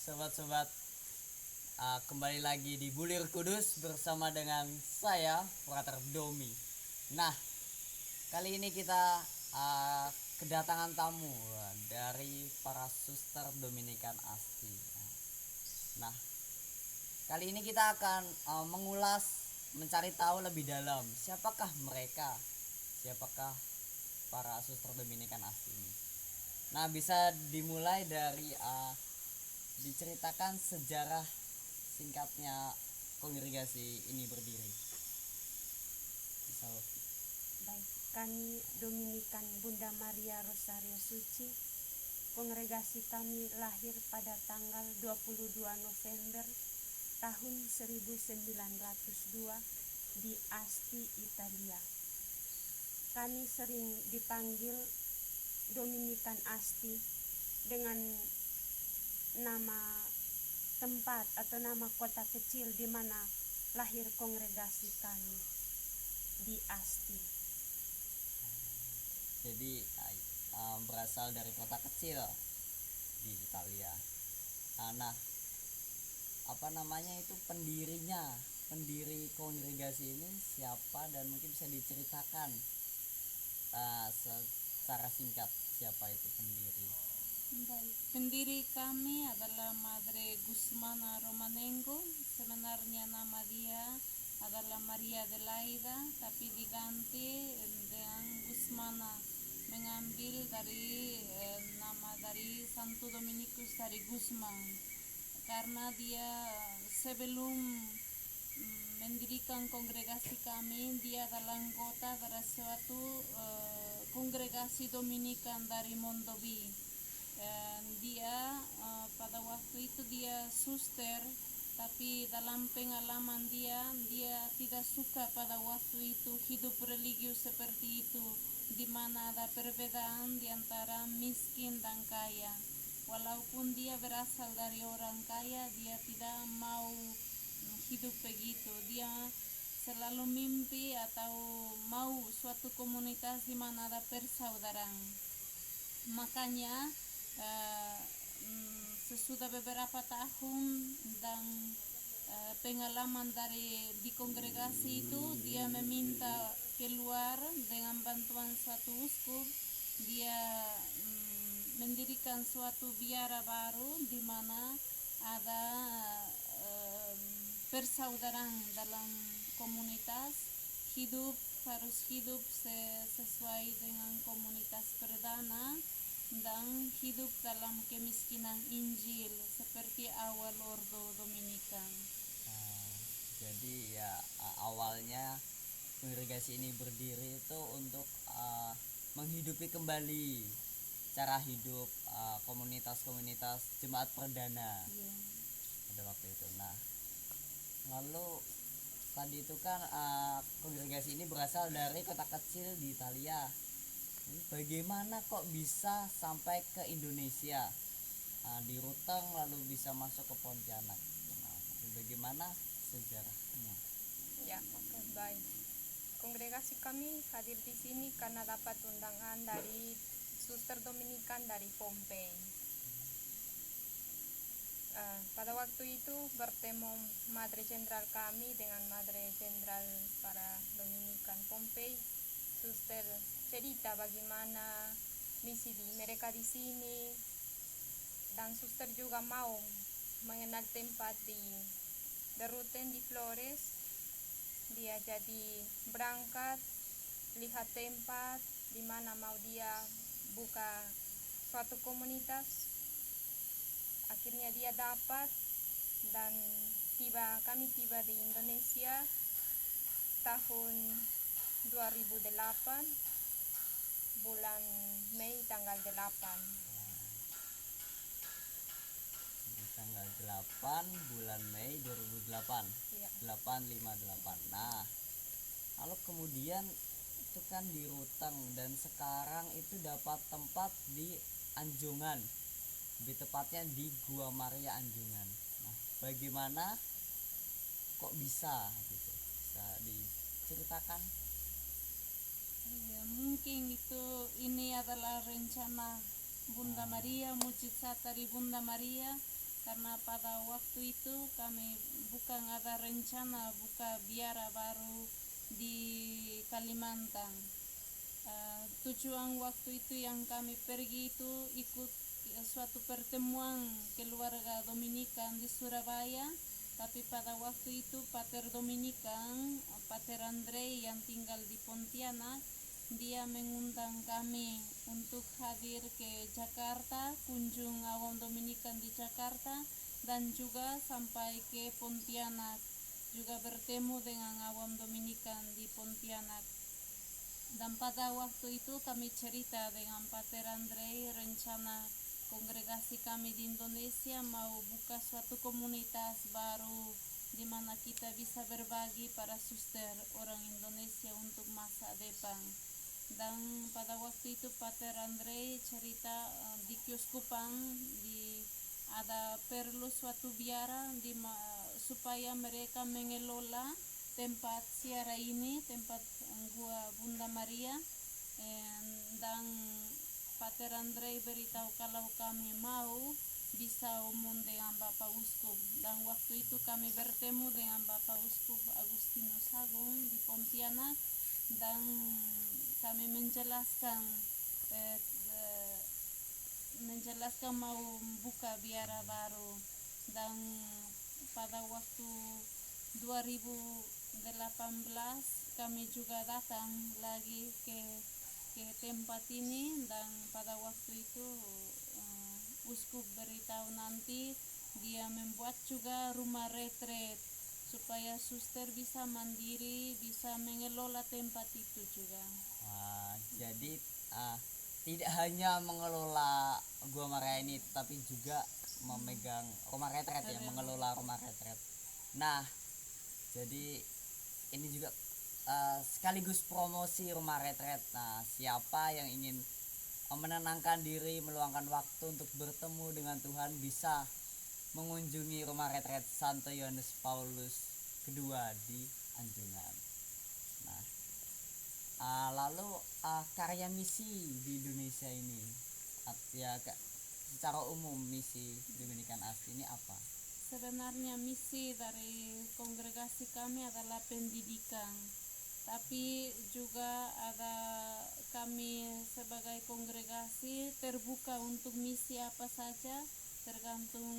sobat-sobat, kembali lagi di Bulir Kudus bersama dengan saya Frater Domi. Nah, kali ini kita kedatangan tamu dari para suster Dominikan Asti. Nah, kali ini kita akan mengulas, mencari tahu lebih dalam siapakah mereka, siapakah para suster Dominikan Asti ini. Nah, bisa dimulai dari diceritakan sejarah singkatnya kongregasi ini berdiri. Bisa. Baik, kami Dominikan Bunda Maria Rosario Suci. Kongregasi kami lahir pada tanggal 22 November tahun 1902 di Asti, Italia. Kami sering dipanggil Dominikan Asti dengan nama tempat atau nama kota kecil di mana lahir kongregasi kami, di Asti. Jadi berasal dari kota kecil di Italia. Nah, apa namanya itu pendiri kongregasi ini siapa, dan mungkin bisa diceritakan secara singkat siapa itu pendiri. Baik, pendiri kami adalah Madre Gusmana Romanengo. Sebenarnya nama dia adalah Maria Adelaida, tapi diganti dengan Gusmana, mengambil dari nama dari Santo Dominikus dari Gusman, karena dia sebelum mendirikan kongregasi kami, dia adalah anggota dari suatu kongregasi Dominikan dari Mondovi. Dia pada waktu itu dia suster, tapi dalam pengalaman dia tidak suka pada waktu itu hidup religius seperti itu, di mana ada perbedaan di antara miskin dan kaya. Walaupun dia berasal dari orang kaya, dia tidak mau hidup begitu. Dia selalu mimpi atau mau suatu komunitas di mana ada persaudaraan. Makanya sesudah beberapa tahun dan pengalaman di kongregasi itu, dia meminta keluar dengan bantuan suatu uskup. Dia mendirikan suatu biara baru di mana ada persaudaraan dalam komunitas. Harus hidup sesuai dengan komunitas perdana dan hidup dalam kemiskinan Injil seperti awal Ordo Dominikan. Jadi ya, awalnya kongregasi ini berdiri itu untuk menghidupi kembali cara hidup komunitas-komunitas jemaat perdana pada waktu itu. Nah, lalu tadi itu kan kongregasi ini berasal dari kota kecil di Italia. Bagaimana kok bisa sampai ke Indonesia, di Ruteng lalu bisa masuk ke Pontianak? Bagaimana sejarahnya? Ya, oke, baik. Kongregasi kami hadir di sini karena dapat undangan dari suster Dominikan dari Pompei. Pada waktu itu bertemu Madre Jenderal kami dengan Madre Jenderal para Dominikan Pompei. Suster cerita bagaimana misi mereka di sini, dan suster juga mau mengenal tempat di Ruten di Flores. Dia jadi berangkat lihat tempat di mana mau dia buka suatu komunitas. Akhirnya dia dapat, dan kami tiba di Indonesia tahun 2008 bulan Mei tanggal 8. Di tanggal 8 bulan Mei 2008. Ya. 858. Nah, lalu kemudian itu kan di Ruteng, dan sekarang itu dapat tempat di Anjungan, lebih tepatnya di Gua Maria Anjungan. Nah, bagaimana kok bisa gitu? Bisa diceritakan? Ya, mungkin ini adalah rencana Bunda Maria, mujizat dari Bunda Maria. karena pada waktu itu kami bukan ada rencana buka biara baru di Kalimantan. Tujuan waktu itu yang kami pergi itu ikut suatu pertemuan keluarga Dominikan di Surabaya, tapi pada waktu itu Pater Dominikan, Pater Andre yang tinggal di Pontianak, dia mengundang kami untuk hadir ke Jakarta, kunjung awam Dominikan di Jakarta, dan juga sampai ke Pontianak, juga bertemu dengan awam Dominikan di Pontianak. Dan pada waktu itu kami cerita dengan Pater Andre rencana kongregasi kami di Indonesia mau buka suatu komunitas baru di mana kita bisa berbagi para suster orang Indonesia untuk masa depan. Dan pada waktu itu Pater Andre cerita di Kioskupan ada perlu suatu biara supaya mereka mengelola tempat siara ini, tempat gua Bunda Maria, dan Pater Andre beritahu kalau kami mau bisa umum dengan Bapak Uskup, dan waktu itu kami bertemu dengan Bapak Uskup Agustinus Agung di Pontianak, dan kami menjelaskan mau buka biara baru. Dan pada waktu 2018 kami juga datang lagi ke tempat ini, dan pada waktu itu uskup beritahu nanti dia membuat juga rumah retret supaya suster bisa mandiri, bisa mengelola tempat itu juga. Jadi tidak hanya mengelola Gua Maria ini, tapi juga memegang rumah retret ya, mengelola rumah retret. Nah, jadi ini juga sekaligus promosi rumah retret. Nah, siapa yang ingin menenangkan diri, meluangkan waktu untuk bertemu dengan Tuhan bisa mengunjungi rumah retret Santo Yohanes Paulus II di Anjungan. Nah, lalu karya misi di Indonesia ini, ya secara umum misi Dominikan Asli ini apa? Sebenarnya misi dari kongregasi kami adalah pendidikan, tapi juga ada kami sebagai kongregasi terbuka untuk misi apa saja tergantung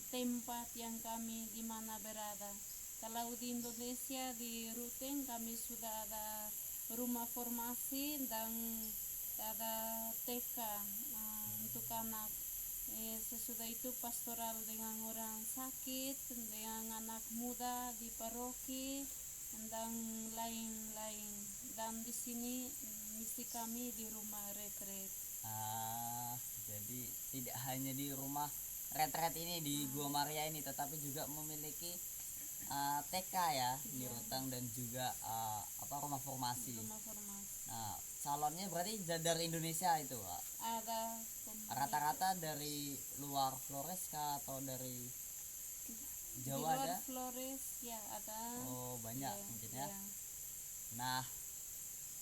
tempat yang kami di mana berada. Kalau di Indonesia di Ruteng kami sudah ada rumah formasi dan ada TK untuk anak. Sesudah itu pastoral dengan orang sakit, dengan anak muda di paroki, dan lain-lain. Dan di sini misi kami di rumah retret. Jadi tidak hanya di rumah retret ini di Gua Maria ini, tetapi juga memiliki TK ya di Ruteng, dan juga rumah formasi. Nah, calonnya berarti dari Indonesia itu, Pak? Ada Rata-rata dari luar Flores kah atau dari Jawa di luar ada? Flores ya ada. Oh, banyak Ya, mungkin ya. ya. Nah,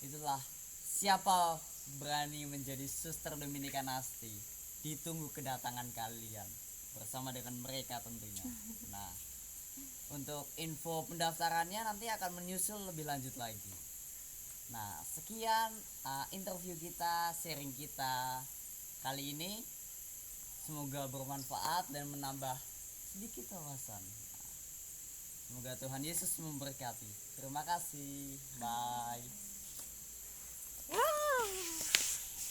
itulah siapa berani menjadi suster Dominikan Asli. Ditunggu kedatangan kalian bersama dengan mereka tentunya. Nah, untuk info pendaftarannya nanti akan menyusul lebih lanjut lagi. Nah, sekian interview kita, sharing kita kali ini. Semoga bermanfaat dan menambah sedikit wawasan. Semoga Tuhan Yesus memberkati. Terima kasih. Bye.